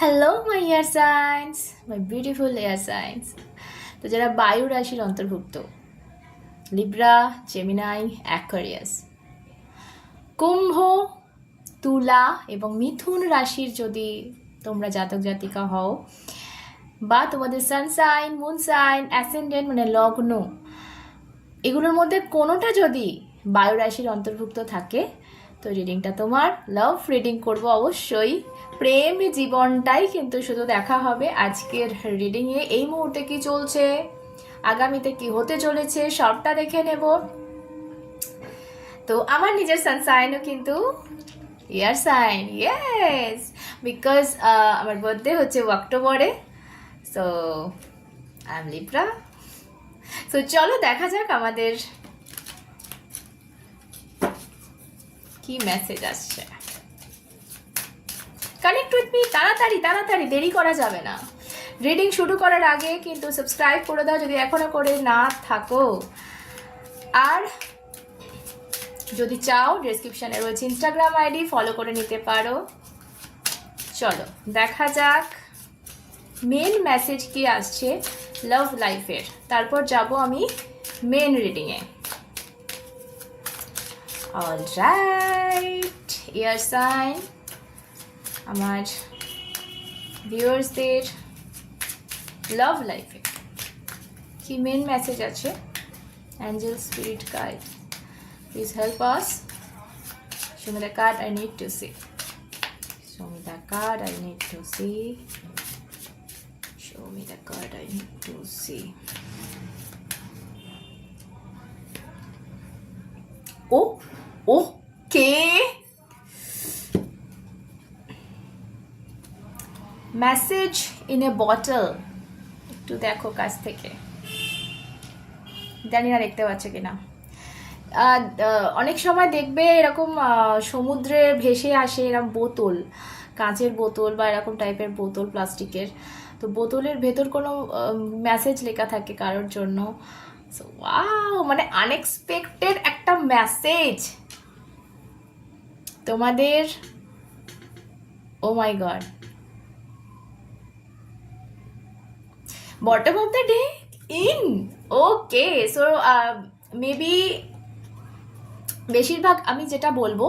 Hello my air science, my beautiful air science. তো যারা বায়ু রাশির অন্তর্ভুক্ত, লিব্রা, জেমিনাই, অ্যাকোয়ারিয়াস, কুম্ভ, তুলা এবং মিথুন রাশির যদি তোমরা জাতক জাতিকা হও, বা তোমাদের সানসাইন, মুন সাইন, অ্যাসেন্ডেন্ট মানে লগ্ন, এগুলোর মধ্যে কোনোটা যদি বায়ু রাশির অন্তর্ভুক্ত থাকে, তো রিডিংটা তোমার। লাভ রিডিং করব অবশ্যই, প্রেম জীবনটাই কিন্তু শুধু দেখা হবে আজকের রিডিংয়ে। এই মুহূর্তে কি চলছে, আগামীতে কি হতে চলেছে, সবটা দেখে নেব। তো আমার নিজের সানসাইনও কিন্তু ইয়ার সাইন, ইয়েস, বিকজ আমার বার্থডে হচ্ছে অক্টোবরে, so I am Libra. So চলো দেখা যাক আমাদের কি মেসেজ আসছে। কানেক্ট উইথ মি, তাড়াতাড়ি তাড়াতাড়ি, দেরি করা যাবে না। রিডিং শুরু করার আগে কিন্তু সাবস্ক্রাইব করে দাও যদি এখনো করে না থাকো, আর যদি চাও ডেসক্রিপশনে রয়েছে ইনস্টাগ্রাম আইডি, ফলো করে নিতে পারো। চলো দেখা যাক মেন মেসেজ কি আসছে লাভ লাইফের, তারপর যাব আমি মেন রিডিংয়ে। অলরাইট, ইয়ার সাইন, আমার ভিউয়ার্সদের লাভ লাইফে কি মেন মেসেজ আছে? Angel, spirit guide, please help us. Show me the card I need to see. Show me the card I need to see. Show me the card I need to see. Oh, okay. Message in a bottle, একটু দেখো কাছ থেকে, জানি না দেখতে পাচ্ছ কিনা। অনেক সময় দেখবে এরকম সমুদ্রে ভেসে আসে এরকম বোতল, কাঁচের বোতল বা এরকম টাইপের বোতল, প্লাস্টিকের। তো বোতলের ভেতর কোনো মেসেজ লেখা থাকে কারোর জন্য। সো ওয়াও, মানে আনএক্সপেক্টেড একটা মেসেজ তোমাদের। Oh my God, bottom of the day in, okay. So maybe বেশিরভাগ আমি যেটা বলবো,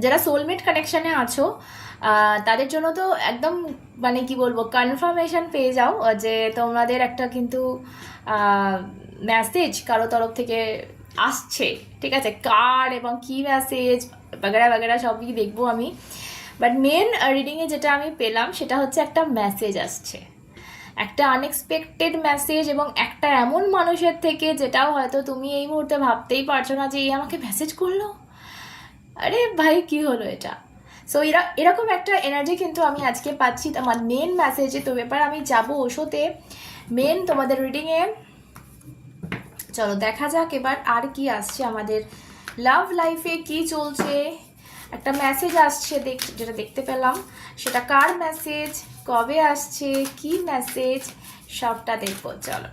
যারা সোলমেট কানেকশানে আছো তাদের জন্য তো একদম মানে কি বলবো, কনফার্মেশন পেয়ে যাও যে তোমাদের একটা কিন্তু মেসেজ কারো তরফ থেকে আসছে, ঠিক আছে। কার এবং কি মেসেজ বাগেরা বাগেরা সবই দেখবো আমি, বাট মেন রিডিংয়ে যেটা আমি পেলাম সেটা হচ্ছে একটা মেসেজ আসছে, একটা আনএক্সপেক্টেড মেসেজ, এবং একটা এমন মানুষের থেকে যেটাও হয়তো তুমি এই মুহূর্তে ভাবতেই পারছো না যে এই আমাকে মেসেজ করলো, আরে ভাই কি হলো এটা। সো এরকম একটা এনার্জি কিন্তু আমি আজকে পাচ্ছি আমার মেন মেসেজে। তো ব্যাপার আমি যাবো ওষুধে মেন তোমাদের রিডিংয়ে। চলো দেখা যাক এবার আর কি আসছে আমাদের লাভ লাইফে, কি চলছে। একটা মেসেজ আসছে যেটা দেখতে পেলাম, সেটা কার মেসেজ, কবে আসছে, কি মেসেজ, সবটা দেখবো। চলো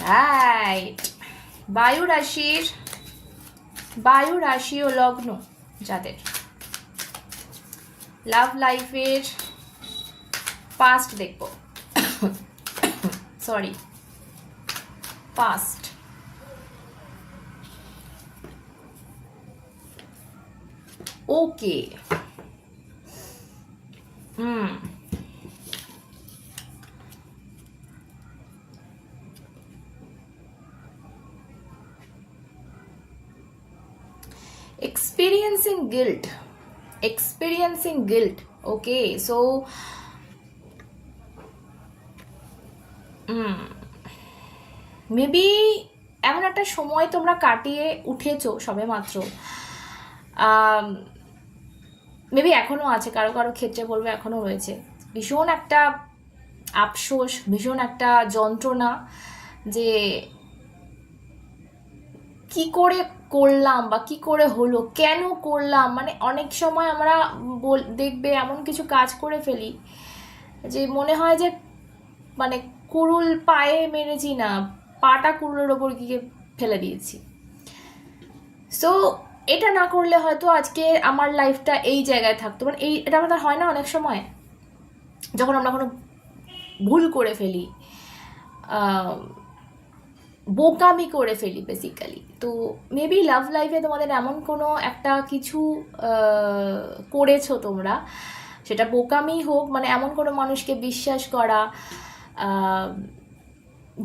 রাইট, বায়ু রাশি ও লগ্ন যাদের, লাভ লাইফের পাস্ট দেখবো, সরি পাস্ট। ওকে, experiencing guilt, okay. So maybe এমন একটা সময় তোমরা কাটিয়ে উঠেছো সবে মাত্র, মেবি এখনও আছে, কারো কারো ক্ষেত্রে বলবো এখনও রয়েছে। ভীষণ একটা আফসোস, ভীষণ একটা যন্ত্রণা যে কি করে করলাম বা কি করে হলো, কেন করলাম। মানে অনেক সময় আমরা দেখবে এমন কিছু কাজ করে ফেলি যে মনে হয় যে মানে কুড়ুল পায়ে মেরেছি না, পাটা কুড়ুলের ওপর গিয়ে ফেলে দিয়েছি। সো এটা না করলে হয়তো আজকে আমার লাইফটা এই জায়গায় থাকতো, মানে এটা আমাদের হয় না অনেক সময় যখন আমরা কোনো ভুল করে ফেলি, বোকামি করে ফেলি বেসিক্যালি। তো মেবি লাভ লাইফে তোমাদের এমন কোনো একটা কিছু করেছো তোমরা, সেটা বোকামি হোক, মানে এমন কোনো মানুষকে বিশ্বাস করা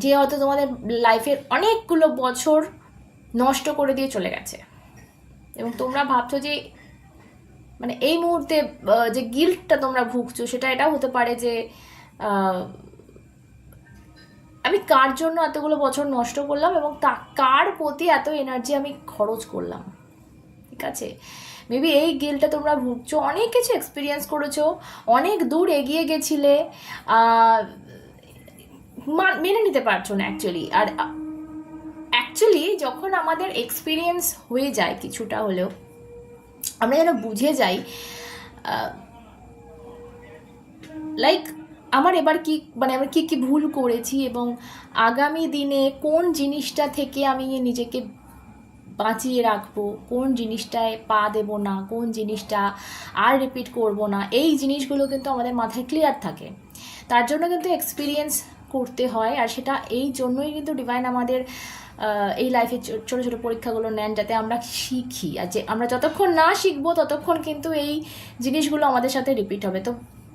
যে হয়তো তোমাদের লাইফের অনেকগুলো বছর নষ্ট করে দিয়ে চলে গেছে, এবং তোমরা ভাবছো যে মানে এই মুহূর্তে যে গিল্টটা তোমরা ভুগছো সেটা এটাও হতে পারে যে আমি কার জন্য এতগুলো বছর নষ্ট করলাম এবং কার প্রতি এত এনার্জি আমি খরচ করলাম। ঠিক আছে, মেবি এই গিল্টটা তোমরা ভুগছো, অনেক কিছু এক্সপিরিয়েন্স করেছো, অনেক দূর এগিয়ে গেছিলে, মেনে নিতে পারছো না অ্যাকচুয়ালি। আর অ্যাকচুয়ালি যখন আমাদের এক্সপিরিয়েন্স হয়ে যায় কিছুটা হলেও, আমরা যেন বুঝে যাই লাইক আমার এবার কি, মানে আমি কী কী ভুল করেছি এবং আগামী দিনে কোন জিনিসটা থেকে আমি নিজেকে বাঁচিয়ে রাখবো, কোন জিনিসটায় পা দেব না, কোন জিনিসটা আর রিপিট করব না, এই জিনিসগুলো কিন্তু আমাদের মাথায় ক্লিয়ার থাকে। তার জন্য কিন্তু এক্সপিরিয়েন্স করতে হয়, আর সেটা এই জন্যই কিন্তু ডিভাইন আমাদের এই লাইফে ছোটো ছোটো পরীক্ষাগুলো নেন, যাতে আমরা শিখি। আর যে আমরা যতক্ষণ না শিখবো ততক্ষণ কিন্তু এই জিনিসগুলো আমাদের সাথে রিপিট হবে। তো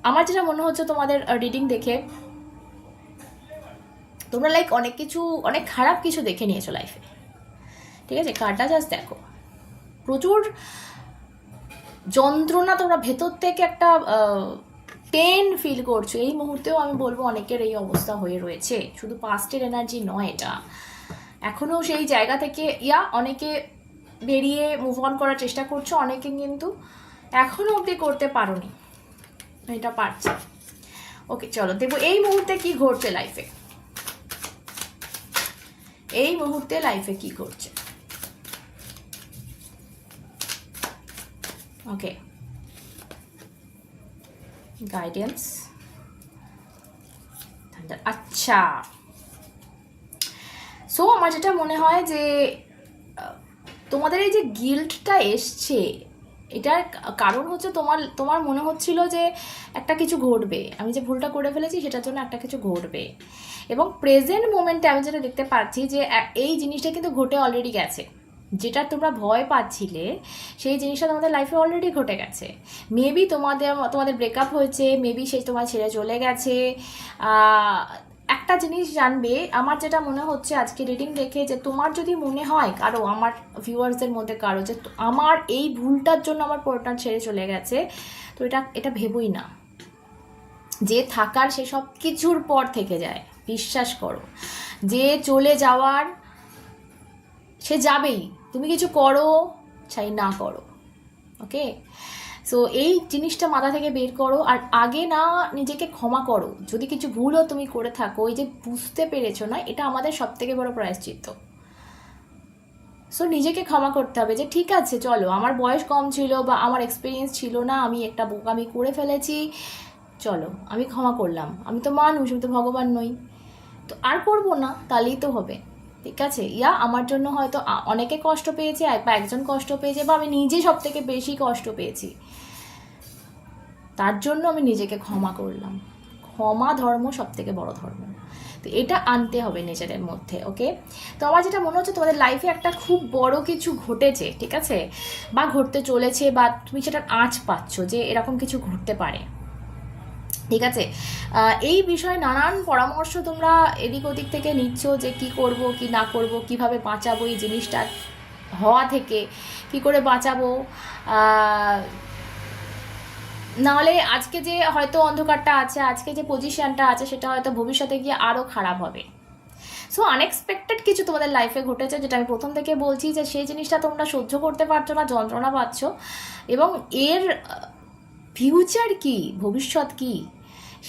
আমার যেটা মনে হচ্ছে তোমাদের রিডিং দেখে, তোমরা লাইক অনেক কিছু, অনেক খারাপ কিছু দেখে নিয়েছো লাইফে। ঠিক আছে, কার্ডটা জাস্ট দেখো, প্রচুর যন্ত্রণা, তোমরা ভেতর থেকে একটা পেন ফিল করছো এই মুহূর্তেও। আমি বলবো অনেকের এই অবস্থা হয়ে রয়েছে, শুধু পাস্টের এনার্জি নয় এটা, এখনও সেই জায়গা থেকে অনেকে বেরিয়ে মুভ অন করার চেষ্টা করছো, অনেকে কিন্তু এখনও অবধি করতে পারোনি, এটা পারছে। ওকে, চলো দেখবো এই মুহূর্তে কি ঘটছে লাইফে, এই মুহূর্তে লাইফে কি ঘটছে। ওকে, গাইডেন্স। আচ্ছা, সো আমার যেটা মনে হয় যে তোমাদের এই যে গিল্টটা এসছে, এটার কারণ হচ্ছে তোমার মনে হচ্ছিল যে একটা কিছু ঘটবে, আমি যে ভুলটা করে ফেলেছি সেটার জন্য একটা কিছু ঘটবে। এবং প্রেজেন্ট মোমেন্টে আমি যেটা দেখতে পাচ্ছি যে এই জিনিসটা কিন্তু ঘটে অলরেডি গেছে, যেটা তোমরা ভয় পাচ্ছিলে সেই জিনিসটা তোমাদের লাইফে অলরেডি ঘটে গেছে। মেবি তোমাদের ব্রেকআপ হয়েছে, মেবি সেই তোমার ছেড়ে চলে গেছে। একটা জিনিস জানবে, আমার যেটা মনে হচ্ছে আজকে রিডিং দেখে, যে তোমার যদি মনে হয় কারো, আমার ভিউয়ার্সদের মধ্যে কারো, যে আমার এই ভুলটার জন্য আমার পার্টনার ছেড়ে চলে গেছে, তো এটা ভেবোই না, যে থাকার সে সব কিছুর পর থেকে যায়। বিশ্বাস করো, যে চলে যাওয়ার সে যাবেই, তুমি কিছু করো চাই না করো। ওকে, সো এই জিনিসটা মাথা থেকে বের করো, আর আগে না নিজেকে ক্ষমা করো যদি কিছু ভুলও তুমি করে থাকো। ওই যে বুঝতে পেরেছো না, এটা আমাদের সব থেকে বড় প্রায়শ্চিত্ত। সো নিজেকে ক্ষমা করতে হবে যে ঠিক আছে, চলো আমার বয়স কম ছিল বা আমার এক্সপিরিয়েন্স ছিল না, আমি একটা বোকামি করে ফেলেছি, চলো আমি ক্ষমা করলাম, আমি তো মানুষ, আমি তো ভগবান নই, তো আর করবো না, তাহলেই তো হবে। ঠিক আছে, আমার জন্য হয়তো অনেকে কষ্ট পেয়েছে, বা একজন কষ্ট পেয়েছে, বা আমি নিজে সব থেকে বেশি কষ্ট পেয়েছি, তার জন্য আমি নিজেকে ক্ষমা করলাম। ক্ষমা ধর্ম সব থেকে বড় ধর্ম, তো এটা আনতে হবে নিজেদের মধ্যে। ওকে, তো আমার যেটা মনে হচ্ছে তোমাদের লাইফে একটা খুব বড় কিছু ঘটেছে, ঠিক আছে, বা ঘটতে চলেছে, বা তুমি সেটার আঁচ পাচ্ছ যে এরকম কিছু ঘটতে পারে। ঠিক আছে, এই বিষয়ে নানান পরামর্শ তোমরা এদিক ওদিক থেকে নিচ্ছ, যে কি করব কি না করব, কিভাবে বাঁচাবো এই জিনিসটা হওয়া থেকে, কি করে বাঁচাবো, নাহলে আজকে যে হয়তো অন্ধকারটা আছে, আজকে যে পজিশনটা আছে, সেটা হয়তো ভবিষ্যতে গিয়ে আরও খারাপ হবে। সো আনএক্সপেক্টেড কিছু তোমাদের লাইফে ঘটেছে, যেটা আমি প্রথম থেকে বলছি, যে সেই জিনিসটা তোমরা সহ্য করতে পারছো না, যন্ত্রণা পাচ্ছ, এবং এর ফিউচার কি, ভবিষ্যৎ কি,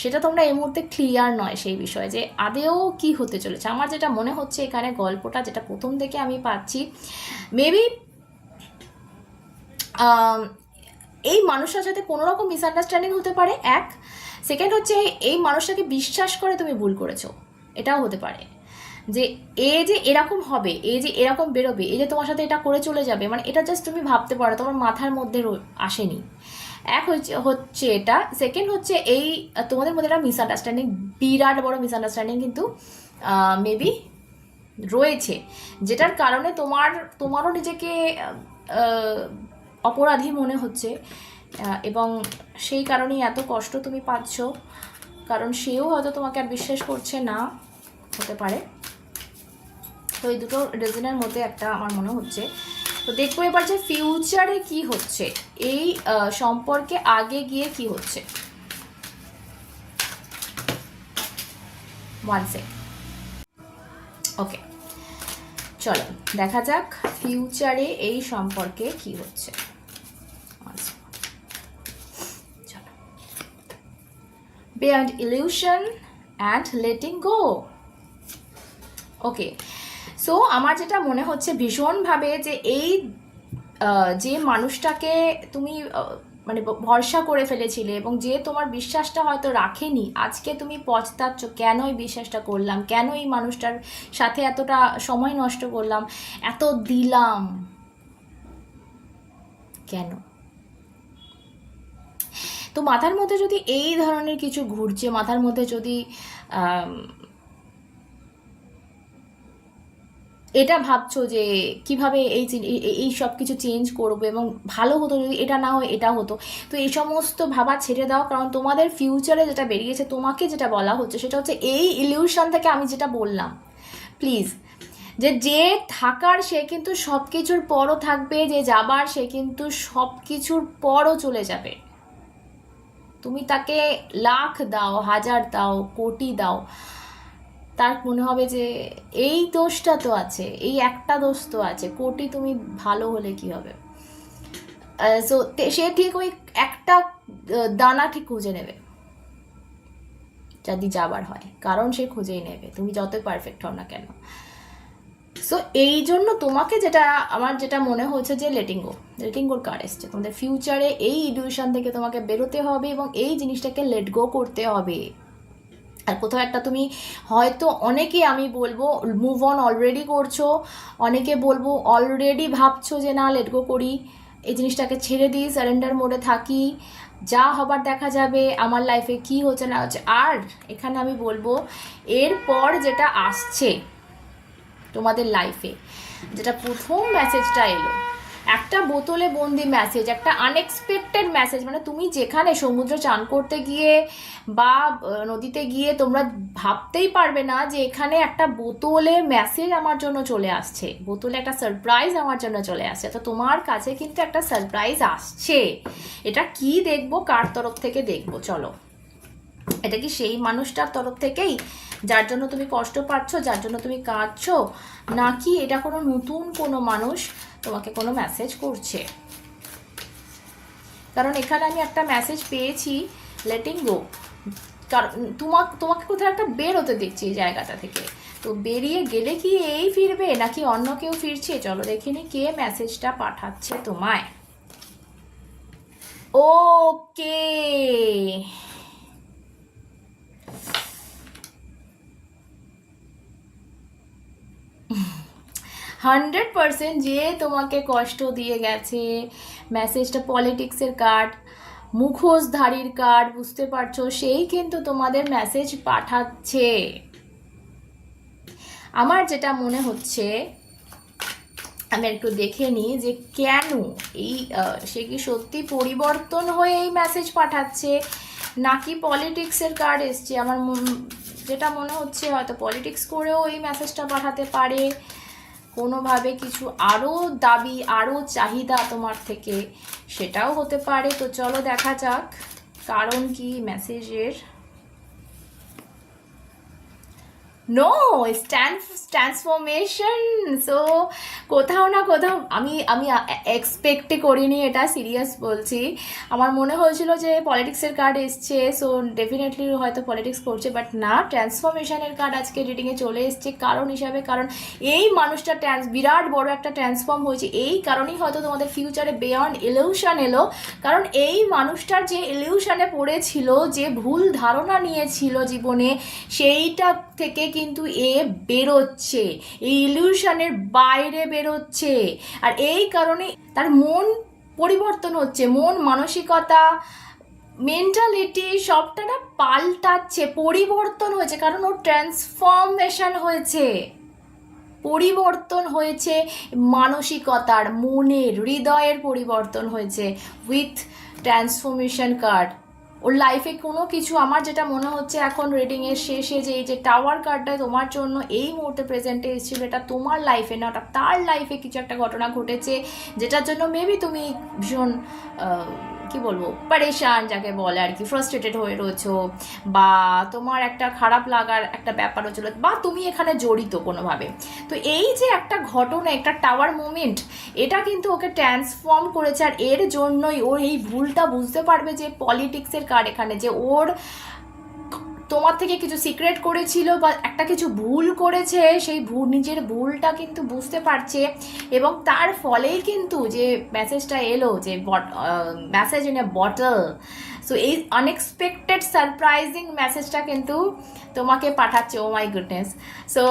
সেটা তোমরা এই মুহূর্তে ক্লিয়ার নয় সেই বিষয়ে, যে আদেও কি হতে চলেছে। আমার যেটা মনে হচ্ছে এখানে গল্পটা যেটা প্রথম থেকে আমি পাচ্ছি, মেবি এই মানুষটার সাথে কোনো রকম মিসআন্ডারস্ট্যান্ডিং হতে পারে, এক। সেকেন্ড হচ্ছে এই মানুষটাকে বিশ্বাস করে তুমি ভুল করেছো, এটাও হতে পারে। যে এ যে এরকম হবে, এ যে এরকম বেরোবে, এ যে তোমার সাথে এটা করে চলে যাবে, মানে এটা জাস্ট তুমি ভাবতে পারো, তোমার মাথার মধ্যে আসেনি। এক হচ্ছে এটা। সেকেন্ড হচ্ছে এই তোমাদের মধ্যে একটা মিসআন্ডারস্ট্যান্ডিং, বিরাট বড় মিসআন্ডারস্ট্যান্ডিং কিন্তু মেবি রয়েছে, যেটার কারণে তোমারও নিজেকে অপরাধী মনে হচ্ছে, এবং সেই কারণেই এত কষ্ট তুমি পাচ্ছ, কারণ সেও হয়তো তোমাকে আর বিশ্বাস করছে না, হতে পারে। তো এই দুটো রিজনের মধ্যে একটা আমার মনে হচ্ছে। তো দেখবো এবার যে ফিউচারে কি হচ্ছে, এই সম্পর্কে আগে গিয়ে কি হচ্ছে। ওয়ান সেক, ওকে, চলো দেখা যাক ফিউচারে এই সম্পর্কে কি হচ্ছে। চলো, beyond illusion and letting go. Okay, so আমার যেটা মনে হচ্ছে ভীষণভাবে যে এই যে মানুষটাকে তুমি মানে ভরসা করে ফেলেছিলে এবং যে তোমার বিশ্বাসটা হয়তো রাখেনি, আজকে তুমি পছতাচ্ছ কেন এই বিশ্বাসটা করলাম, কেন এই মানুষটার সাথে এতটা সময় নষ্ট করলাম, এত দিলাম কেন। তো মাথার মধ্যে যদি এই ধরনের কিছু ঘুরছে, মাথার মধ্যে যদি এটা ভাবছো যে কিভাবে এই সব কিছু চেঞ্জ করবো এবং ভালো হতো যদি এটা না হয় এটা হতো, তো এই সমস্ত ভাবা ছেড়ে দাও। কারণ তোমাদের ফিউচারে যেটা বেরিয়েছে, তোমাকে যেটা বলা হচ্ছে সেটা হচ্ছে এই ইলিউশন থেকে আমি যেটা বললাম, প্লিজ, যে থাকার সে কিন্তু সব কিছুর পরও থাকবে, যে যাবার সে কিন্তু সব কিছুর পরও চলে যাবে। তুমি তাকে লাখ দাও, হাজার দাও, কোটি দাও, তার মনে হবে যে এই দোষটা তো আছে, এই একটা দোষ তো আছে, কোটি তুমি ভালো হলে কি হবে। সো সে ঠিক ওই একটা দানা ঠিক খুঁজে নেবে যদি যাবার হয়, কারণ সে খুঁজেই নেবে, তুমি যতই পারফেক্ট হও না কেন। সো এই জন্য তোমাকে যেটা আমার যেটা মনে হচ্ছে যে লেটিং গোর কার্ড এসছে, তোমাদের ফিউচারে এই ইলিউশন থেকে তোমাকে বেরোতে হবে এবং এই জিনিসটাকে লেট গো করতে হবে। আর কোথাও একটা তুমি হয়তো, অনেকে আমি বলবো মুভ অন অলরেডি করছো, অনেকে বলবো অলরেডি ভাবছো যে না লেট গো করি, এই জিনিসটাকে ছেড়ে দিই, সারেন্ডার মোডে থাকি, যা হবার দেখা যাবে, আমার লাইফে কি হচ্ছে না হচ্ছে। আর এখানে আমি বলবো এরপর যেটা আসছে তোমাদের লাইফে, যেটা প্রথম মেসেজটা এলো, একটা বোতলে বন্দি মেসেজ, একটা আনএক্সপেক্টেড মেসেজ, মানে তুমি যেখানে সমুদ্রে চান করতে গিয়ে বা নদীতে গিয়ে তোমরা ভাবতেই পারবে না যে এখানে একটা বোতলে মেসেজ আমার জন্য চলে আসছে, বোতলে একটা সারপ্রাইজ আমার জন্য চলে আসছে। তো তোমার কাছে কিন্তু একটা সারপ্রাইজ আসছে, এটা কি দেখবো, কার তরফ থেকে দেখবো, চলো। এটা কি সেই মানুষটার তরফ থেকেই যার জন্য তুমি কষ্ট পাচ্ছ, যার জন্য তুমি কাঁদছো, নাকি এটা কোনো নতুন কোনো মানুষ তোমাকে কোনো মেসেজ করছে? কারণ এখানে আমি একটা মেসেজ পেয়েছি, লেটিং গো। কারণ তোমাকে কোথাও একটা বেরোতে দেখছি এই জায়গাটা থেকে, তো বেরিয়ে গেলে কি এই ফিরবে নাকি অন্য কেউ ফিরছে, চলো দেখিনি কে মেসেজটা পাঠাচ্ছে তোমায়। ওকে, 100% যে তোমাকে কষ্ট দিয়ে গেছে, মেসেজটা পলিটিক্সের কার্ড, মুখোশধারীর কার্ড, বুঝতে পারছো, সেই কিন্তু তোমাদের মেসেজ পাঠাচ্ছে। আমার যেটা মনে হচ্ছে, আমি একটু দেখে নিই যে কেন এই সে কি সত্যি পরিবর্তন হয়ে এই মেসেজ পাঠাচ্ছে নাকি পলিটিক্সের কার্ড এসছে। আমার যেটা মনে হচ্ছে হয়তো পলিটিক্স করেও এই মেসেজটা পাঠাতে পারে, কোনোভাবে কিছু আরও দাবি, আরও চাহিদা তোমার থেকে, সেটাও হতে পারে। তো চলো দেখা যাক কারণ কি মেসেজের। No, transformation. সো কোথাও না কোথাও আমি এক্সপেক্টই করিনি, এটা সিরিয়াস বলছি। আমার মনে হয়েছিল যে পলিটিক্সের কার্ড এসছে, সো ডেফিনেটলি হয়তো পলিটিক্স করছে, বাট না, ট্রান্সফরমেশনের কার্ড আজকে রিডিংয়ে চলে এসছে কারণ হিসাবে। কারণ এই মানুষটা বিরাট বড় একটা ট্রান্সফর্ম হয়েছে, এই কারণেই হয়তো তোমাদের ফিউচারে বিয়ন্ড ইলিউশন এলো। কারণ এই মানুষটার যে ইলিউশনে পড়েছিল, যে ভুল ধারণা নিয়েছিল জীবনে, সেইটা থেকে কিন্তু এ বেরোচ্ছে, এই ইলিউশনের বাইরে বেরোচ্ছে। আর এই কারণে তার মন পরিবর্তন হচ্ছে, মন মানসিকতা মেন্টালিটি সবটা না পাল্টাচ্ছে, পরিবর্তন হয়েছে, কারণ ওর ট্রান্সফরমেশন হয়েছে, পরিবর্তন হয়েছে, মানসিকতার, মনের, হৃদয়ের পরিবর্তন হয়েছে উইথ ট্রান্সফরমেশন কার্ড। ওর লাইফে কোনো কিছু, আমার যেটা মনে হচ্ছে এখন রিডিংয়ের শেষে যে এই যে টাওয়ার কার্ডটা তোমার জন্য এই মুহূর্তে প্রেজেন্টে এসেছিল, এটা তোমার লাইফে না, ওটা তার লাইফে কিছু একটা ঘটনা ঘটেছে যেটার জন্য মেবি তুমি ভীষণ কি বলবো পারেশান যাকে বলে আর কি, ফ্রাস্ট্রেটেড হয়ে রয়েছো, বা তোমার একটা খারাপ লাগার একটা ব্যাপার হচ্ছিল, বা তুমি এখানে জড়িত কোনোভাবে। তো এই যে একটা ঘটনা, একটা টাওয়ার মুভমেন্ট, এটা কিন্তু ওকে ট্রান্সফর্ম করেছে। আর এর জন্যই ওর এই ভুলটা বুঝতে পারবে যে পলিটিক্সের কার্ড এখানে, যে ওর তোমার থেকে কিছু সিক্রেট করেছিল বা একটা কিছু ভুল করেছে, সেই নিজের ভুলটা কিন্তু বুঝতে পারছে, এবং তার ফলেই কিন্তু যে মেসেজটা এলো, যে message in a bottle, so এই আনএক্সপেক্টেড সারপ্রাইজিং মেসেজটা কিন্তু তোমাকে পাঠাচ্ছে। ও মাই গুডনেস। সো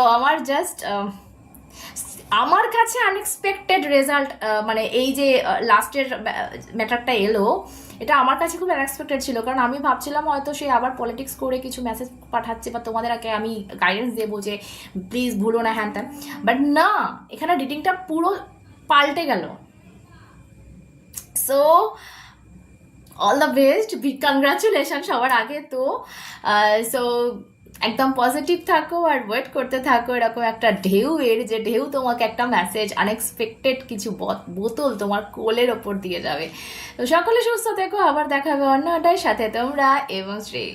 আমার কাছে আনএক্সপেক্টেড রেজাল্ট, মানে এই যে লাস্টের ম্যাটারটা এলো, এটা আমার কাছে খুব আনএক্সপেক্টেড ছিল, কারণ আমি ভাবছিলাম হয়তো সে আবার পলিটিক্স করে কিছু মেসেজ পাঠাচ্ছে, বা তোমাদের আগে আমি গাইডেন্স দেবো যে প্লিজ ভুলো না হ্যান ত্যান, বাট না, এখানে রিডিংটা পুরো পাল্টে গেল। So all the best, congratulation সবার আগে তো। সো একদম পজিটিভ থাকো আর ওয়েট করতে থাকো এরকম একটা ঢেউ এর, যে ঢেউ তোমাকে একটা মেসেজ, আনএক্সপেক্টেড কিছু বোতল তোমার কোলের ওপর দিয়ে যাবে। তো সকলে সুস্থ থেকো, আবার দেখা হবে অন্য সাথে তোমরা এবং শ্রী।